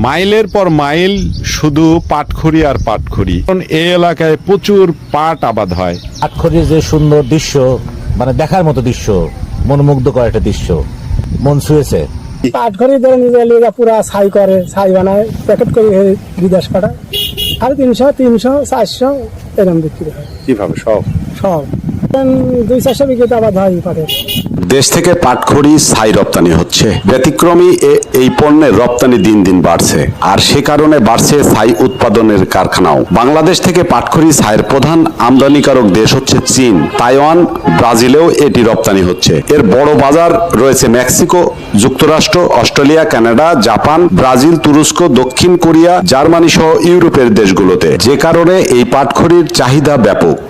মাইলের পর মাইল শুধু পাটখড়ি আর পাটখড়ি। এই এলাকায় প্রচুর পাট আবাদ হয়। পাটখড়ির যে সুন্দর দৃশ্য, মানে দেখার মতো দৃশ্য, মনোমুগ্ধকর একটা দৃশ্য, মন ছুঁয়েছে। পাটখড়ি ধরে নিজে লিগা পুরা ছাই করে, ছাই বানায়, প্যাকেট করে বিদেশ পাঠায়। 350, 300, 400 এরকম বিক্রি হয়। কিভাবে? সব 200-400 বিঘিতে আবাদ হয় পাটের। দেশ থেকে পাটখড়ি ছাই রপ্তানি হচ্ছে। ব্যতিক্রমী এই পণ্যের রপ্তানি দিন দিন বাড়ছে, আর সে কারণে বাড়ছে ছাই উৎপাদনের কারখানাও। বাংলাদেশ থেকে পাটখড়ি ছাইয়ের প্রধান আমদানিকারক দেশ হচ্ছে চীন, তাইওয়ান, ব্রাজিলেও এটি রপ্তানি হচ্ছে। এর বড় বাজার রয়েছে মেক্সিকো, যুক্তরাষ্ট্র, অস্ট্রেলিয়া, কানাডা, জাপান, ব্রাজিল, তুরস্ক, দক্ষিণ কোরিয়া, জার্মানি সহ ইউরোপের দেশগুলোতে, যে কারণে এই পাটখড়ির চাহিদা ব্যাপক।